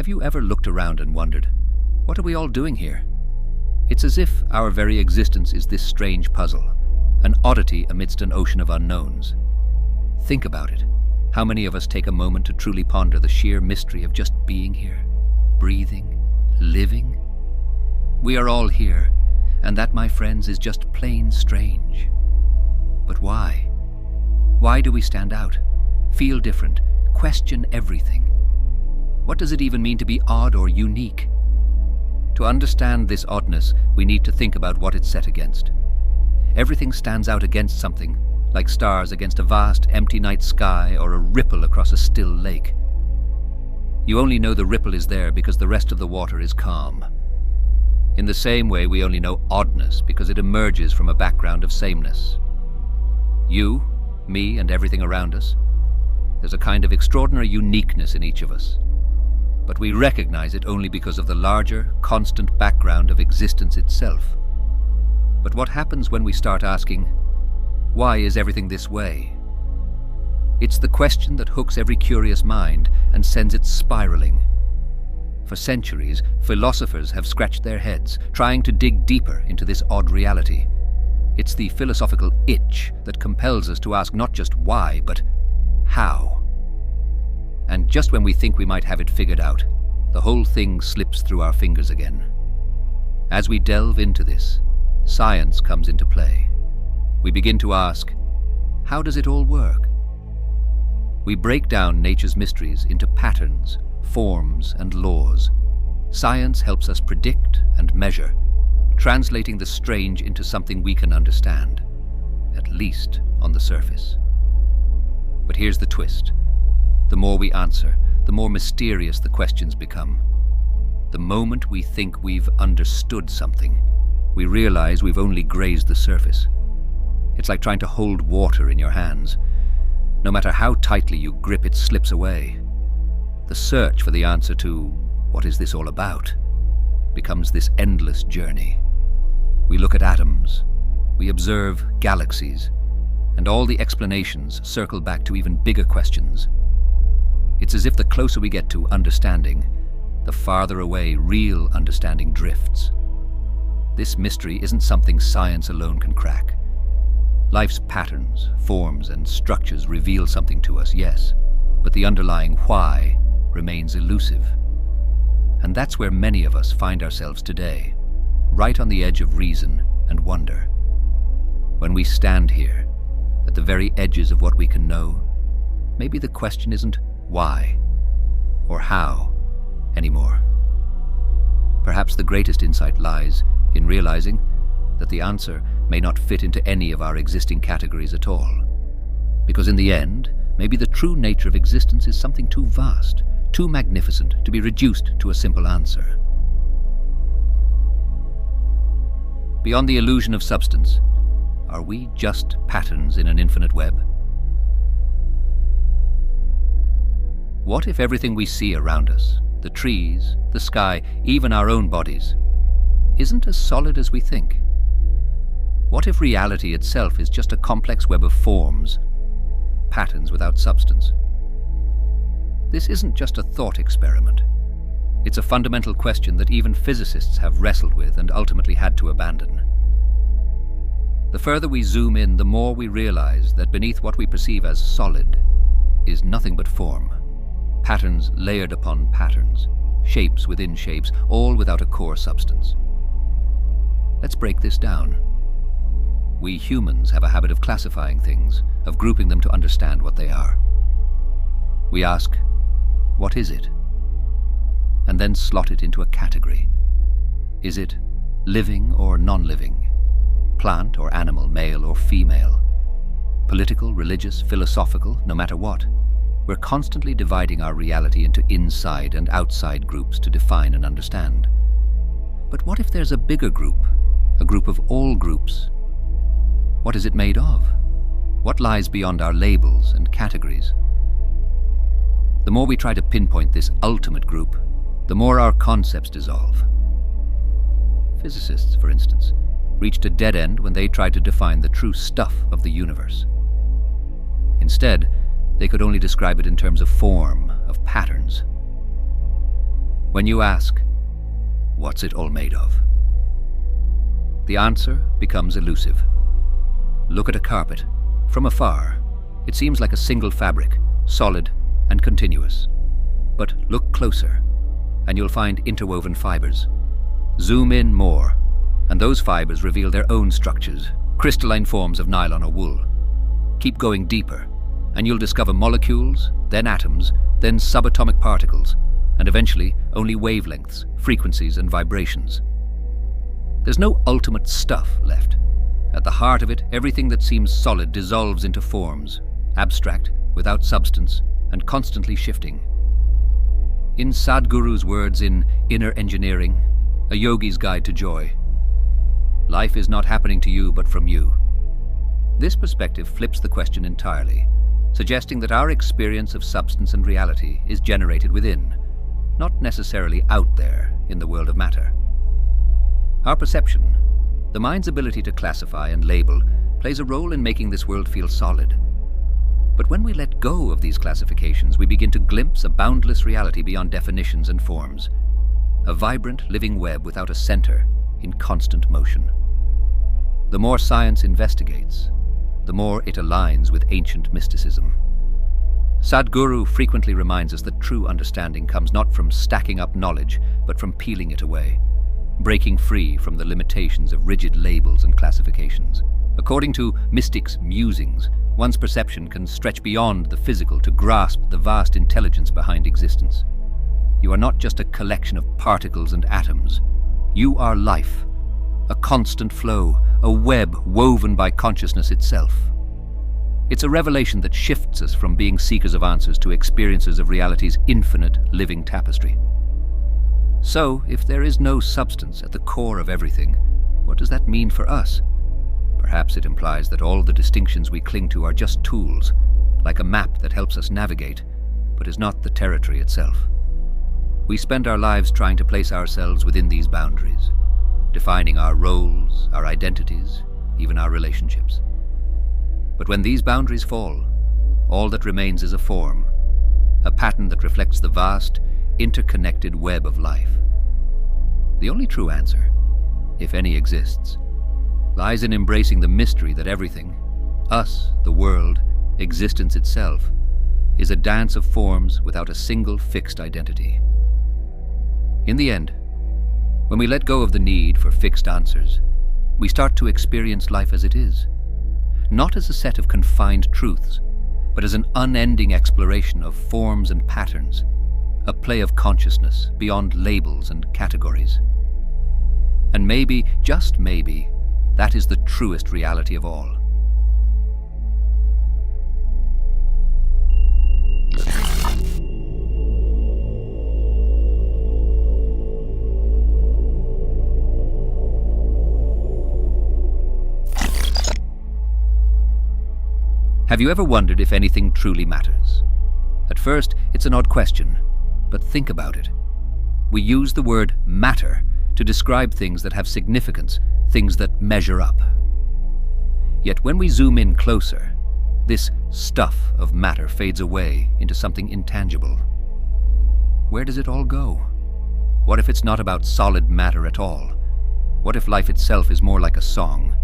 Have you ever looked around and wondered, what are we all doing here? It's as if our very existence is this strange puzzle, an oddity amidst an ocean of unknowns. Think about it. How many of us take a moment to truly ponder the sheer mystery of just being here, breathing, living? We are all here, and that, my friends, is just plain strange. But why? Why do we stand out, feel different, question everything? What does it even mean to be odd or unique? To understand this oddness, we need to think about what it's set against. Everything stands out against something, like stars against a vast, empty night sky or a ripple across a still lake. You only know the ripple is there because the rest of the water is calm. In the same way, we only know oddness because it emerges from a background of sameness. You, me, and everything around us. There's a kind of extraordinary uniqueness in each of us. But we recognize it only because of the larger, constant background of existence itself. But what happens when we start asking, why is everything this way? It's the question that hooks every curious mind and sends it spiraling. For centuries, philosophers have scratched their heads, trying to dig deeper into this odd reality. It's the philosophical itch that compels us to ask not just why, but how. And just when we think we might have it figured out, the whole thing slips through our fingers again. As we delve into this, science comes into play. We begin to ask, how does it all work? We break down nature's mysteries into patterns, forms, and laws. Science helps us predict and measure, translating the strange into something we can understand, at least on the surface. But here's the twist. The more we answer, the more mysterious the questions become. The moment we think we've understood something, we realize we've only grazed the surface. It's like trying to hold water in your hands. No matter how tightly you grip, it slips away. The search for the answer to, what is this all about, becomes this endless journey. We look at atoms, we observe galaxies, and all the explanations circle back to even bigger questions. It's as if the closer we get to understanding, the farther away real understanding drifts. This mystery isn't something science alone can crack. Life's patterns, forms, and structures reveal something to us, yes, but the underlying why remains elusive. And that's where many of us find ourselves today, right on the edge of reason and wonder. When we stand here, at the very edges of what we can know, maybe the question isn't why or how anymore. Perhaps the greatest insight lies in realizing that the answer may not fit into any of our existing categories at all. Because in the end, maybe the true nature of existence is something too vast, too magnificent to be reduced to a simple answer. Beyond the illusion of substance, are we just patterns in an infinite web? What if everything we see around us, the trees, the sky, even our own bodies, isn't as solid as we think? What if reality itself is just a complex web of forms, patterns without substance? This isn't just a thought experiment. It's a fundamental question that even physicists have wrestled with and ultimately had to abandon. The further we zoom in, the more we realize that beneath what we perceive as solid is nothing but form. Patterns layered upon patterns, shapes within shapes, all without a core substance. Let's break this down. We humans have a habit of classifying things, of grouping them to understand what they are. We ask, what is it? And then slot it into a category. Is it living or non-living? Plant or animal, male or female? Political, religious, philosophical, no matter what. We're constantly dividing our reality into inside and outside groups to define and understand. But what if there's a bigger group, a group of all groups? What is it made of? What lies beyond our labels and categories? The more we try to pinpoint this ultimate group, the more our concepts dissolve. Physicists, for instance, reached a dead end when they tried to define the true stuff of the universe. Instead, they could only describe it in terms of form, of patterns. When you ask, what's it all made of? The answer becomes elusive. Look at a carpet. From afar, it seems like a single fabric, solid and continuous. But look closer, and you'll find interwoven fibers. Zoom in more, and those fibers reveal their own structures, crystalline forms of nylon or wool. Keep going deeper, and you'll discover molecules, then atoms, then subatomic particles, and eventually only wavelengths, frequencies, and vibrations. There's no ultimate stuff left. At the heart of it, everything that seems solid dissolves into forms, abstract, without substance, and constantly shifting. In Sadhguru's words in Inner Engineering, a yogi's guide to joy, life is not happening to you but from you. This perspective flips the question entirely, suggesting that our experience of substance and reality is generated within, not necessarily out there in the world of matter. Our perception, the mind's ability to classify and label, plays a role in making this world feel solid. But when we let go of these classifications, we begin to glimpse a boundless reality beyond definitions and forms, a vibrant living web without a center, in constant motion. The more science investigates, the more it aligns with ancient mysticism. Sadhguru frequently reminds us that true understanding comes not from stacking up knowledge, but from peeling it away, breaking free from the limitations of rigid labels and classifications. According to mystics' musings, one's perception can stretch beyond the physical to grasp the vast intelligence behind existence. You are not just a collection of particles and atoms. You are life, a constant flow, a web woven by consciousness itself. It's a revelation that shifts us from being seekers of answers to experiencers of reality's infinite living tapestry. So, if there is no substance at the core of everything, what does that mean for us? Perhaps it implies that all the distinctions we cling to are just tools, like a map that helps us navigate, but is not the territory itself. We spend our lives trying to place ourselves within these boundaries, defining our roles, our identities, even our relationships. But when these boundaries fall, all that remains is a form, a pattern that reflects the vast, interconnected web of life. The only true answer, if any exists, lies in embracing the mystery that everything, us, the world, existence itself, is a dance of forms without a single fixed identity. In the end, when we let go of the need for fixed answers, we start to experience life as it is, not as a set of confined truths, but as an unending exploration of forms and patterns, a play of consciousness beyond labels and categories. And maybe, just maybe, that is the truest reality of all. Have you ever wondered if anything truly matters? At first, it's an odd question, but think about it. We use the word matter to describe things that have significance, things that measure up. Yet when we zoom in closer, this stuff of matter fades away into something intangible. Where does it all go? What if it's not about solid matter at all? What if life itself is more like a song,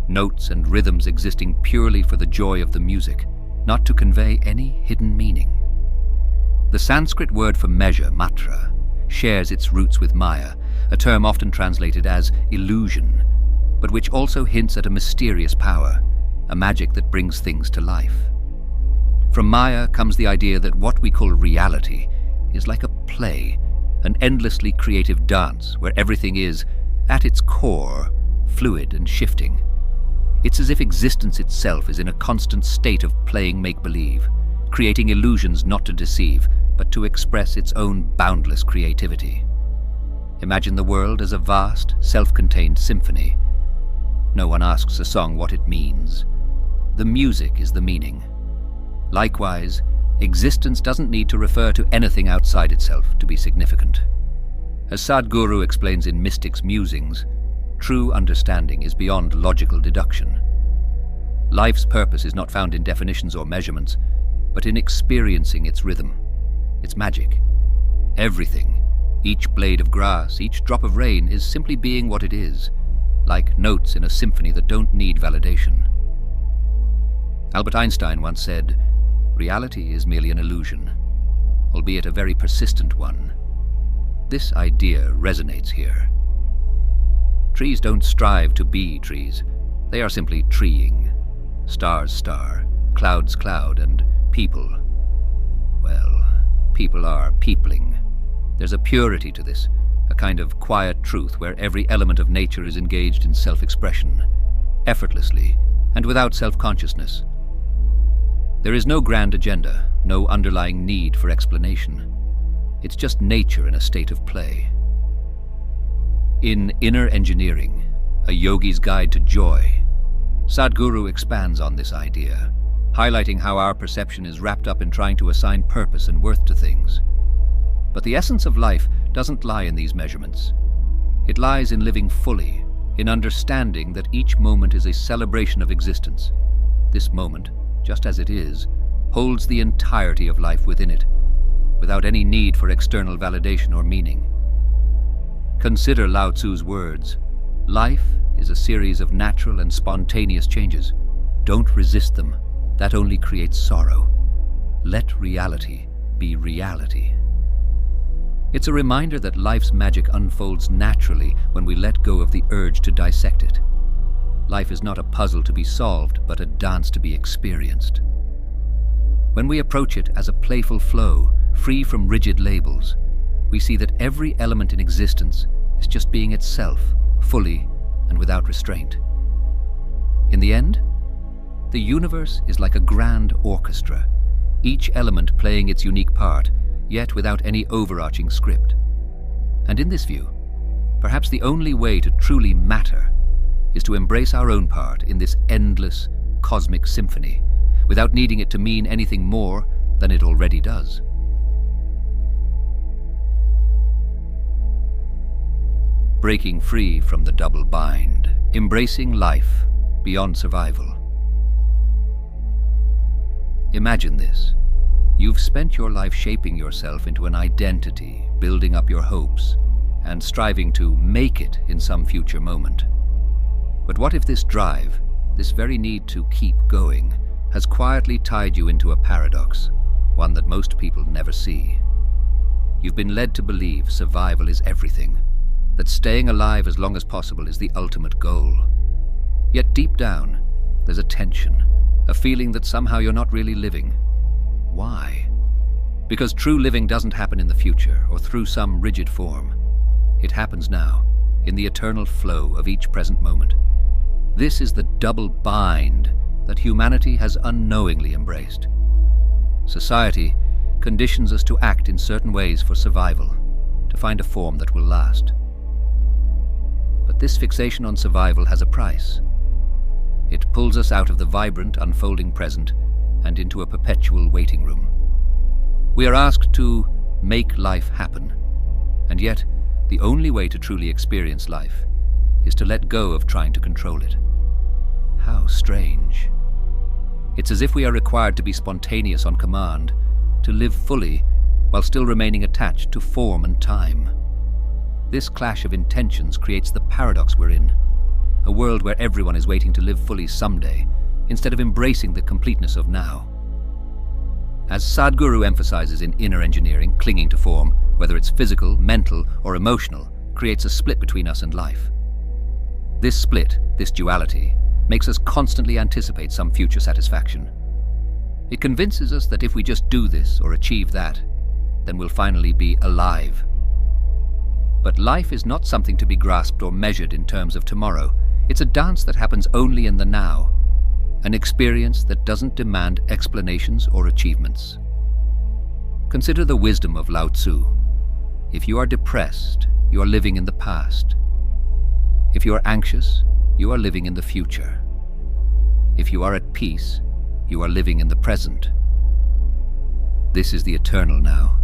notes and rhythms existing purely for the joy of the music, not to convey any hidden meaning? The Sanskrit word for measure, matra, shares its roots with Maya, a term often translated as illusion, but which also hints at a mysterious power, a magic that brings things to life. From Maya comes the idea that what we call reality is like a play, an endlessly creative dance where everything is, at its core, fluid and shifting. It's as if existence itself is in a constant state of playing make-believe, creating illusions not to deceive, but to express its own boundless creativity. Imagine the world as a vast, self-contained symphony. No one asks a song what it means. The music is the meaning. Likewise, existence doesn't need to refer to anything outside itself to be significant. As Sadhguru explains in Mystic's Musings, true understanding is beyond logical deduction. Life's purpose is not found in definitions or measurements, but in experiencing its rhythm, its magic. Everything, Each blade of grass, each drop of rain is simply being what it is, like notes in a symphony that don't need validation. Albert Einstein once said, "Reality is merely an illusion, albeit a very persistent one." This idea resonates here. Trees don't strive to be trees. They are simply treeing. Stars star, clouds cloud, and people, well, people are peopling. There's a purity to this, a kind of quiet truth where every element of nature is engaged in self-expression, effortlessly and without self-consciousness. There is no grand agenda, no underlying need for explanation. It's just nature in a state of play. In Inner Engineering, a yogi's guide to joy, Sadhguru expands on this idea, highlighting how our perception is wrapped up in trying to assign purpose and worth to things. But the essence of life doesn't lie in these measurements. It lies in living fully, in understanding that each moment is a celebration of existence. This moment, just as it is, holds the entirety of life within it, without any need for external validation or meaning. Consider Lao Tzu's words. Life is a series of natural and spontaneous changes. Don't resist them. That only creates sorrow. Let reality be reality. It's a reminder that life's magic unfolds naturally when we let go of the urge to dissect it. Life is not a puzzle to be solved, but a dance to be experienced. When we approach it as a playful flow, free from rigid labels, we see that every element in existence is just being itself, fully and without restraint. In the end, the universe is like a grand orchestra, each element playing its unique part, yet without any overarching script. And in this view, perhaps the only way to truly matter is to embrace our own part in this endless, cosmic symphony, without needing it to mean anything more than it already does. Breaking free from the double bind, embracing life beyond survival. Imagine this. You've spent your life shaping yourself into an identity, building up your hopes, and striving to make it in some future moment. But what if this drive, this very need to keep going, has quietly tied you into a paradox, one that most people never see? You've been led to believe survival is everything, that staying alive as long as possible is the ultimate goal. Yet deep down, there's a tension, a feeling that somehow you're not really living. Why? Because true living doesn't happen in the future or through some rigid form. It happens now, in the eternal flow of each present moment. This is the double bind that humanity has unknowingly embraced. Society conditions us to act in certain ways for survival, to find a form that will last. But this fixation on survival has a price. It pulls us out of the vibrant, unfolding present and into a perpetual waiting room. We are asked to make life happen, and yet the only way to truly experience life is to let go of trying to control it. How strange. It's as if we are required to be spontaneous on command, to live fully while still remaining attached to form and time. This clash of intentions creates the paradox we're in, a world where everyone is waiting to live fully someday, instead of embracing the completeness of now. As Sadhguru emphasizes in Inner Engineering, clinging to form, whether it's physical, mental, or emotional, creates a split between us and life. This split, this duality, makes us constantly anticipate some future satisfaction. It convinces us that if we just do this or achieve that, then we'll finally be alive. But life is not something to be grasped or measured in terms of tomorrow. It's a dance that happens only in the now, an experience that doesn't demand explanations or achievements. Consider the wisdom of Lao Tzu. If you are depressed, you are living in the past. If you are anxious, you are living in the future. If you are at peace, you are living in the present. This is the eternal now,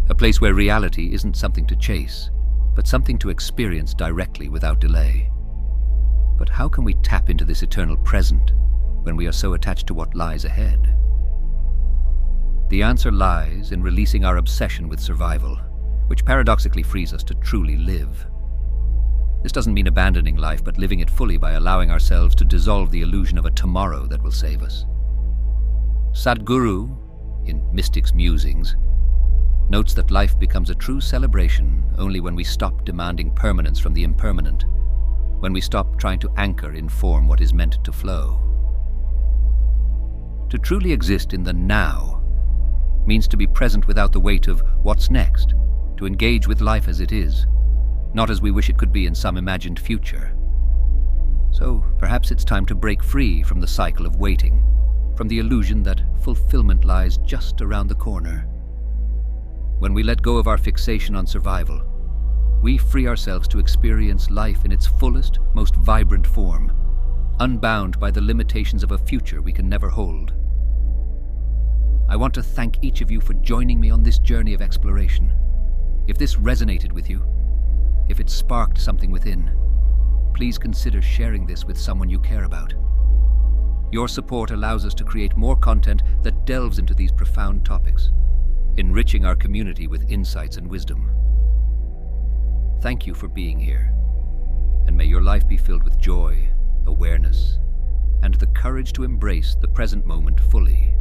a place where reality isn't something to chase, but something to experience directly without delay. But how can we tap into this eternal present when we are so attached to what lies ahead? The answer lies in releasing our obsession with survival, which paradoxically frees us to truly live. This doesn't mean abandoning life, but living it fully by allowing ourselves to dissolve the illusion of a tomorrow that will save us. Sadhguru, in Mystic's Musings, notes that life becomes a true celebration only when we stop demanding permanence from the impermanent, when we stop trying to anchor in form what is meant to flow. To truly exist in the now means to be present without the weight of what's next, to engage with life as it is, not as we wish it could be in some imagined future. So perhaps it's time to break free from the cycle of waiting, from the illusion that fulfillment lies just around the corner. When we let go of our fixation on survival, we free ourselves to experience life in its fullest, most vibrant form, unbound by the limitations of a future we can never hold. I want to thank each of you for joining me on this journey of exploration. If this resonated with you, if it sparked something within, please consider sharing this with someone you care about. Your support allows us to create more content that delves into these profound topics, enriching our community with insights and wisdom. Thank you for being here, and may your life be filled with joy, awareness, and the courage to embrace the present moment fully.